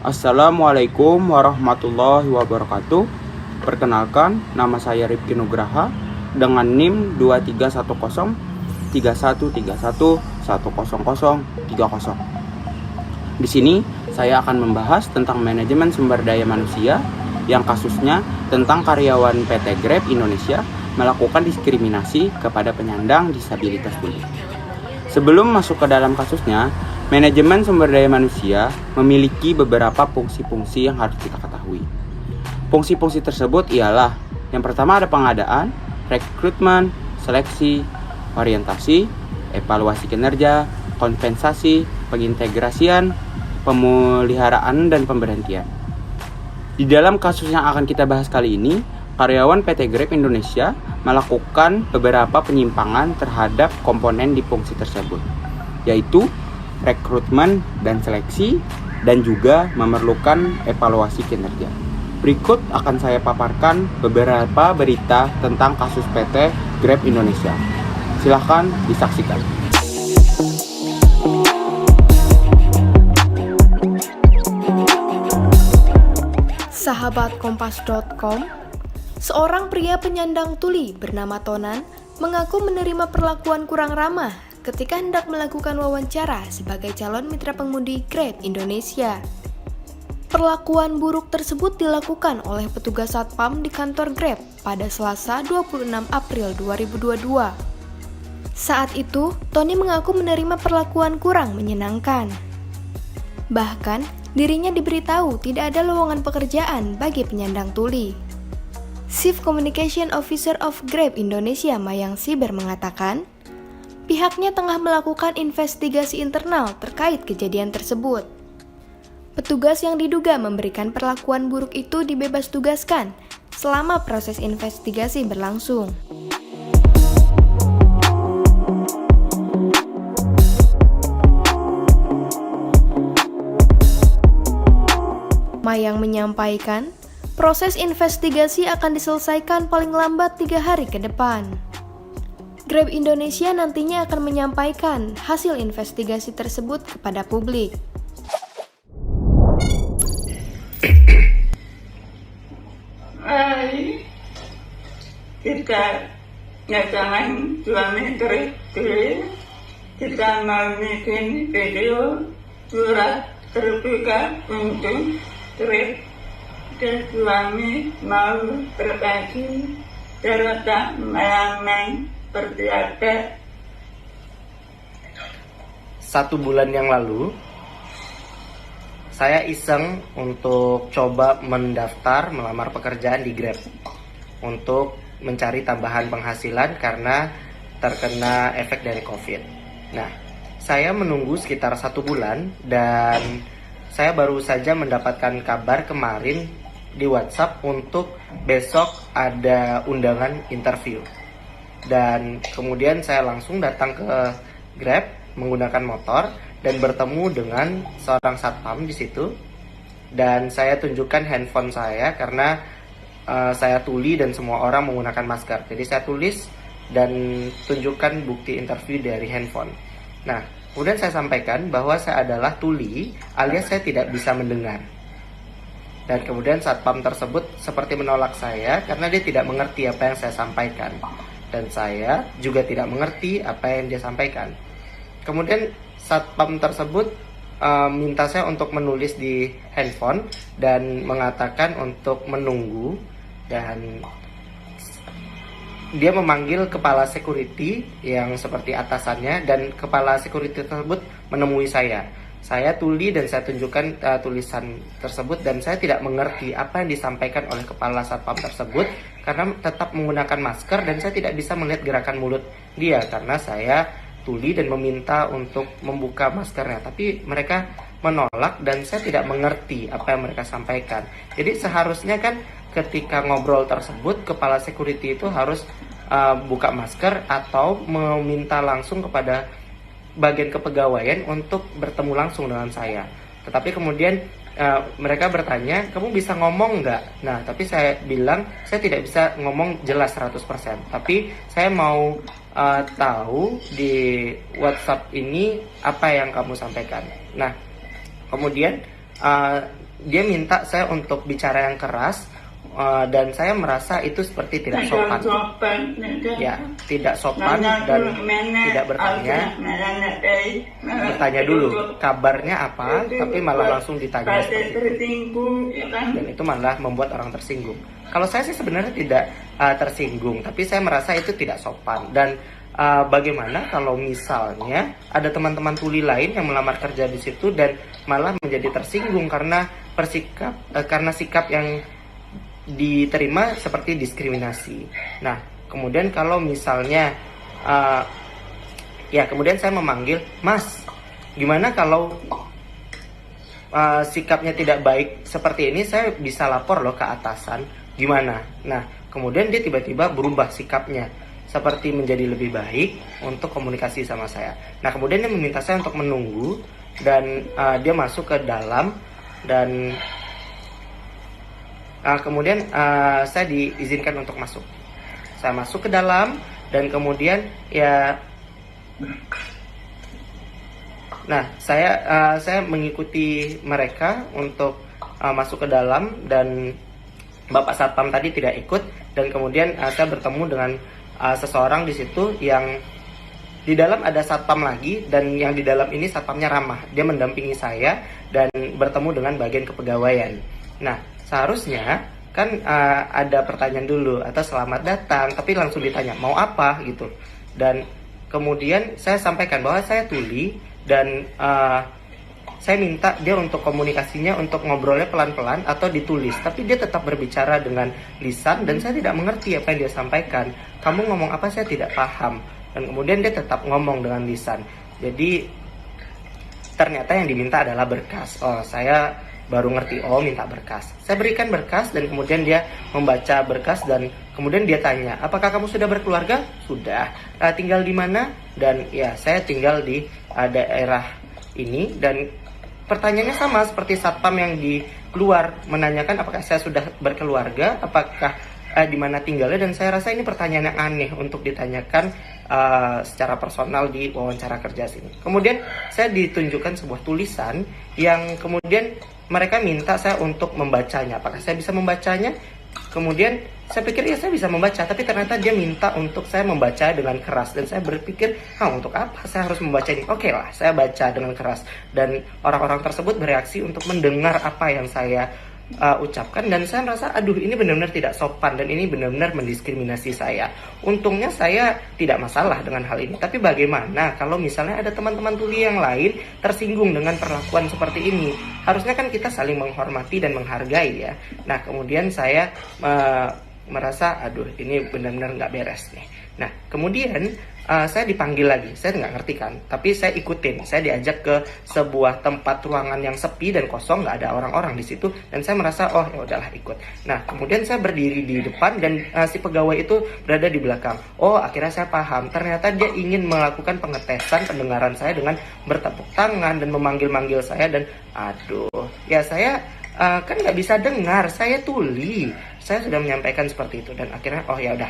Assalamualaikum warahmatullahi wabarakatuh. Perkenalkan, nama saya Rifki Nugraha dengan NIM 23103131100030. Di sini saya akan membahas tentang manajemen sumber daya manusia yang kasusnya tentang karyawan PT Grab Indonesia melakukan diskriminasi kepada penyandang disabilitas tuli. Sebelum masuk ke dalam kasusnya, manajemen sumber daya manusia memiliki beberapa fungsi-fungsi yang harus kita ketahui. Fungsi-fungsi tersebut ialah yang pertama ada pengadaan, rekrutmen, seleksi, orientasi, evaluasi kinerja, kompensasi, pengintegrasian, pemeliharaan, dan pemberhentian. Di dalam kasus yang akan kita bahas kali ini, karyawan PT Grab Indonesia melakukan beberapa penyimpangan terhadap komponen di fungsi tersebut, yaitu rekrutmen dan seleksi, dan juga memerlukan evaluasi kinerja. Berikut akan saya paparkan beberapa berita tentang kasus PT Grab Indonesia. Silahkan disaksikan. Sahabat Kompas.com, seorang pria penyandang tuli bernama Tonan mengaku menerima perlakuan kurang ramah ketika hendak melakukan wawancara sebagai calon mitra pengemudi Grab Indonesia. Perlakuan buruk tersebut dilakukan oleh petugas Satpam di kantor Grab pada Selasa 26 April 2022. Saat itu, Tony mengaku menerima perlakuan kurang menyenangkan. Bahkan, dirinya diberitahu tidak ada lowongan pekerjaan bagi penyandang tuli. Chief Communication Officer of Grab Indonesia Mayang Siber mengatakan, pihaknya tengah melakukan investigasi internal terkait kejadian tersebut. Petugas yang diduga memberikan perlakuan buruk itu dibebas tugaskan selama proses investigasi berlangsung. Mayang menyampaikan, proses investigasi akan diselesaikan paling lambat 3 hari ke depan. Grab Indonesia nantinya akan menyampaikan hasil investigasi tersebut kepada publik. Hai, kita nyatain suami Grab kita mau bikin video surat terbuka untuk Grab dan suami mau berbagi cerita mengenai berbiada. 1 bulan yang lalu, saya iseng untuk coba mendaftar melamar pekerjaan di Grab untuk mencari tambahan penghasilan karena terkena efek dari COVID. Nah, saya menunggu sekitar 1 bulan dan saya baru saja mendapatkan kabar kemarin di WhatsApp untuk besok ada undangan interview. Dan kemudian saya langsung datang ke Grab menggunakan motor dan bertemu dengan seorang satpam di situ. Dan saya tunjukkan handphone saya karena saya tuli dan semua orang menggunakan masker. Jadi saya tulis dan tunjukkan bukti interview dari handphone. Nah, kemudian saya sampaikan bahwa saya adalah tuli alias saya tidak bisa mendengar. Dan kemudian satpam tersebut seperti menolak saya karena dia tidak mengerti apa yang saya sampaikan. Dan saya juga tidak mengerti apa yang dia sampaikan. Kemudian satpam tersebut minta saya untuk menulis di handphone dan mengatakan untuk menunggu, dan dia memanggil kepala security yang seperti atasannya, dan kepala security tersebut menemui saya. Saya tuli dan saya tunjukkan tulisan tersebut dan saya tidak mengerti apa yang disampaikan oleh kepala satpam tersebut karena tetap menggunakan masker dan saya tidak bisa melihat gerakan mulut dia karena saya tuli dan meminta untuk membuka maskernya, tapi mereka menolak dan saya tidak mengerti apa yang mereka sampaikan. Jadi seharusnya kan ketika ngobrol tersebut kepala security itu harus buka masker atau meminta langsung kepada bagian kepegawaian untuk bertemu langsung dengan saya. Tetapi kemudian mereka bertanya, kamu bisa ngomong nggak? Nah, tapi saya bilang, saya tidak bisa ngomong jelas 100%. Tapi saya mau tahu di WhatsApp ini apa yang kamu sampaikan. Nah, kemudian dia minta saya untuk bicara yang keras, dan saya merasa itu seperti tidak sopan. Ya, tidak sopan dan tidak bertanya dulu kabarnya apa, tapi malah langsung ditanya seperti itu. Dan itu malah membuat orang tersinggung. Kalau saya sih sebenarnya tidak tersinggung, tapi saya merasa itu tidak sopan. Dan bagaimana kalau misalnya ada teman-teman tuli lain yang melamar kerja di situ dan malah menjadi tersinggung karena sikap yang diterima seperti diskriminasi. Nah, kemudian kalau misalnya kemudian saya memanggil, "Mas, gimana kalau sikapnya tidak baik seperti ini, saya bisa lapor loh ke atasan, gimana?" Nah, kemudian dia tiba-tiba berubah sikapnya seperti menjadi lebih baik untuk komunikasi sama saya. Nah, kemudian dia meminta saya untuk menunggu, dan dia masuk ke dalam, dan kemudian saya diizinkan untuk masuk. Saya masuk ke dalam, dan kemudian saya mengikuti mereka untuk masuk ke dalam, dan Bapak Satpam tadi tidak ikut. Dan kemudian saya bertemu dengan seseorang di situ, yang di dalam ada satpam lagi, dan yang di dalam ini satpamnya ramah. Dia mendampingi saya dan bertemu dengan bagian kepegawaian. Nah, seharusnya kan ada pertanyaan dulu atau selamat datang, tapi langsung ditanya mau apa gitu. Dan kemudian saya sampaikan bahwa saya tuli, dan saya minta dia untuk komunikasinya, untuk ngobrolnya pelan-pelan atau ditulis. Tapi dia tetap berbicara dengan lisan, dan saya tidak mengerti apa yang dia sampaikan. Kamu ngomong apa, saya tidak paham. Dan kemudian dia tetap ngomong dengan lisan. Jadi ternyata yang diminta adalah berkas. Oh, saya baru ngerti, minta berkas. Saya berikan berkas, dan kemudian dia membaca berkas, dan kemudian dia tanya, apakah kamu sudah berkeluarga? Sudah. Tinggal di mana? Dan ya, saya tinggal di daerah ini. Dan pertanyaannya sama seperti satpam yang di luar, menanyakan apakah saya sudah berkeluarga, apakah di mana tinggalnya. Dan saya rasa ini pertanyaan yang aneh untuk ditanyakan secara personal di wawancara kerja sini. Kemudian saya ditunjukkan sebuah tulisan yang kemudian mereka minta saya untuk membacanya. Apakah saya bisa membacanya? Kemudian saya pikir saya bisa membaca, tapi ternyata dia minta untuk saya membaca dengan keras. Dan saya berpikir, untuk apa saya harus membaca ini? Oke lah, saya baca dengan keras. Dan orang-orang tersebut bereaksi untuk mendengar apa yang saya ucapkan. Dan saya merasa, ini benar-benar tidak sopan, dan ini benar-benar mendiskriminasi saya. Untungnya saya tidak masalah dengan hal ini. Tapi bagaimana kalau misalnya ada teman-teman tuli yang lain tersinggung dengan perlakuan seperti ini? Harusnya kan kita saling menghormati dan menghargai ya. Nah, kemudian saya merasa, ini benar-benar nggak beres nih. Nah, kemudian saya dipanggil lagi. Saya nggak ngerti kan, tapi saya ikutin. Saya diajak ke sebuah tempat ruangan yang sepi dan kosong, nggak ada orang-orang di situ. Dan saya merasa, ya udahlah ikut. Nah, kemudian saya berdiri di depan, dan si pegawai itu berada di belakang. Akhirnya saya paham. Ternyata dia ingin melakukan pengetesan pendengaran saya dengan bertepuk tangan dan memanggil-manggil saya. Dan saya kan nggak bisa dengar. Saya tuli. Saya sudah menyampaikan seperti itu, dan akhirnya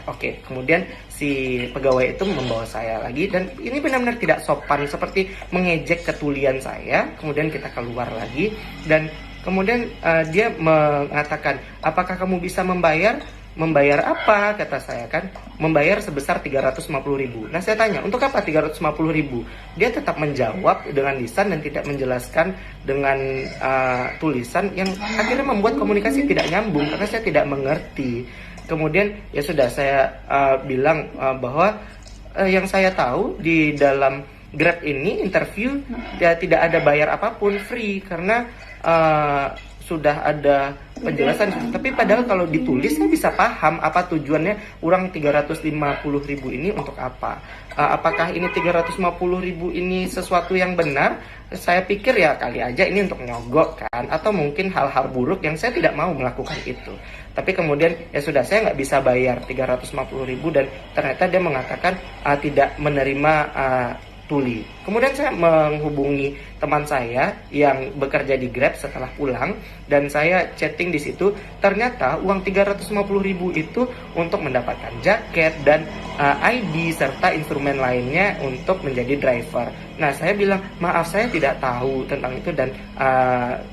oke. Kemudian si pegawai itu membawa saya lagi, dan ini benar-benar tidak sopan, seperti mengejek ketulian saya. Kemudian kita keluar lagi, dan kemudian dia mengatakan, apakah kamu bisa membayar? Membayar apa? Kata saya kan, membayar sebesar 350.000. Nah, saya tanya, untuk apa 350.000? Dia tetap menjawab dengan lisan dan tidak menjelaskan dengan tulisan, yang akhirnya membuat komunikasi tidak nyambung karena saya tidak mengerti. Kemudian ya sudah, saya bilang bahwa yang saya tahu di dalam Grab ini interview tidak ada bayar apapun, free, karena sudah ada penjelasan. Tapi padahal kalau ditulis saya bisa paham apa tujuannya uang 350.000 ini untuk apa. Apakah ini 350.000 ini sesuatu yang benar? Saya pikir ya kali aja ini untuk nyogok kan, atau mungkin hal-hal buruk yang saya tidak mau melakukan itu. Tapi kemudian ya sudah, saya nggak bisa bayar 350.000, dan ternyata dia mengatakan tidak menerima tuli. Kemudian saya menghubungi teman saya yang bekerja di Grab setelah pulang, dan saya chatting di situ. Ternyata uang 350.000 itu untuk mendapatkan jaket dan ID serta instrumen lainnya untuk menjadi driver. Nah, saya bilang, maaf saya tidak tahu tentang itu, dan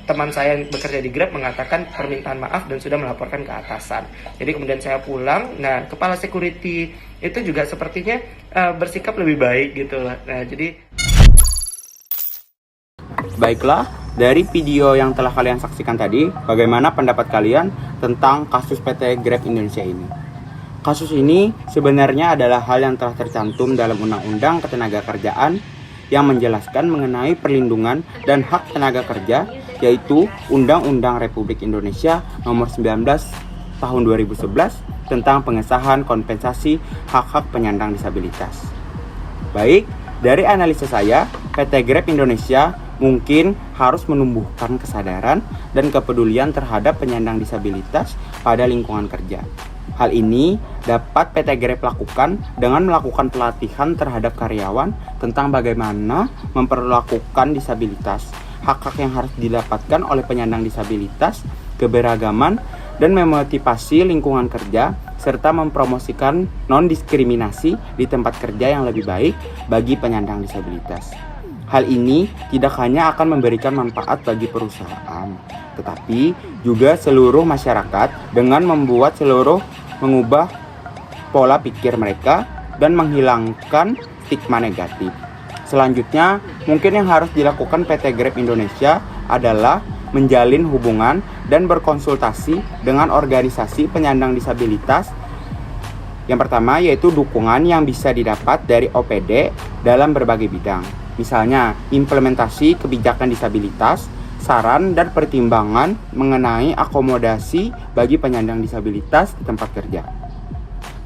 teman saya yang bekerja di Grab mengatakan permintaan maaf dan sudah melaporkan ke atasan. Jadi kemudian saya pulang. Nah, kepala security itu juga sepertinya bersikap lebih baik gitu lah. Nah, jadi Baiklah, dari video yang telah kalian saksikan tadi, bagaimana pendapat kalian tentang kasus PT Grab Indonesia ini? Kasus ini sebenarnya adalah hal yang telah tercantum dalam Undang-Undang Ketenagakerjaan yang menjelaskan mengenai perlindungan dan hak tenaga kerja, yaitu Undang-Undang Republik Indonesia Nomor 19 Tahun 2011 tentang pengesahan kompensasi hak-hak penyandang disabilitas. Baik, dari analisa saya, PT Grab Indonesia mungkin harus menumbuhkan kesadaran dan kepedulian terhadap penyandang disabilitas pada lingkungan kerja. Hal ini dapat PT Grab lakukan dengan melakukan pelatihan terhadap karyawan tentang bagaimana memperlakukan disabilitas, hak-hak yang harus didapatkan oleh penyandang disabilitas, keberagaman, dan memotivasi lingkungan kerja, serta mempromosikan non-diskriminasi di tempat kerja yang lebih baik bagi penyandang disabilitas. Hal ini tidak hanya akan memberikan manfaat bagi perusahaan, tetapi juga seluruh masyarakat dengan mengubah pola pikir mereka dan menghilangkan stigma negatif. Selanjutnya, mungkin yang harus dilakukan PT Grab Indonesia adalah menjalin hubungan dan berkonsultasi dengan organisasi penyandang disabilitas. Yang pertama yaitu dukungan yang bisa didapat dari OPD dalam berbagai bidang. Misalnya, implementasi kebijakan disabilitas, saran dan pertimbangan mengenai akomodasi bagi penyandang disabilitas di tempat kerja.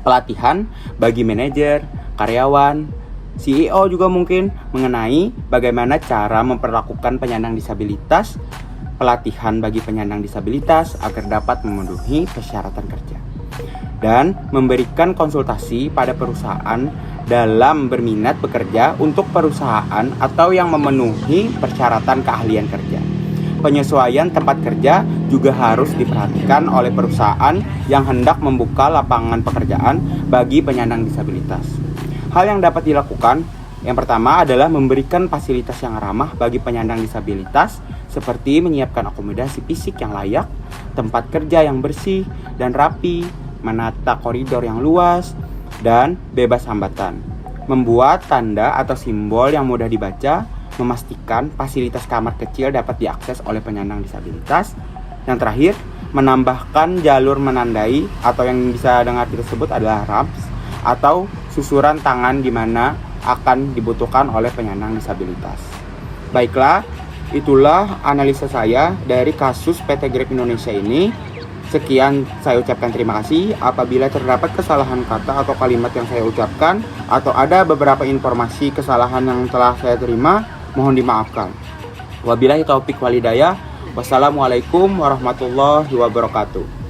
Pelatihan bagi manajer, karyawan, CEO juga mungkin mengenai bagaimana cara memperlakukan penyandang disabilitas, pelatihan bagi penyandang disabilitas agar dapat memenuhi persyaratan kerja, dan memberikan konsultasi pada perusahaan dalam berminat bekerja untuk perusahaan atau yang memenuhi persyaratan keahlian kerja. Penyesuaian tempat kerja juga harus diperhatikan oleh perusahaan yang hendak membuka lapangan pekerjaan bagi penyandang disabilitas. Hal yang dapat dilakukan, yang pertama adalah memberikan fasilitas yang ramah bagi penyandang disabilitas, seperti menyiapkan akomodasi fisik yang layak, tempat kerja yang bersih dan rapi, menata koridor yang luas, dan bebas hambatan. Membuat tanda atau simbol yang mudah dibaca, memastikan fasilitas kamar kecil dapat diakses oleh penyandang disabilitas. Yang terakhir, menambahkan jalur menandai atau yang bisa dengar kita sebut adalah ramps atau susuran tangan di mana akan dibutuhkan oleh penyandang disabilitas. Baiklah, itulah analisa saya dari kasus PT Grab Indonesia ini. Sekian, saya ucapkan terima kasih. Apabila terdapat kesalahan kata atau kalimat yang saya ucapkan, atau ada beberapa informasi kesalahan yang telah saya terima, mohon dimaafkan. Wabillahi taufik walhidayah. Wassalamualaikum warahmatullahi wabarakatuh.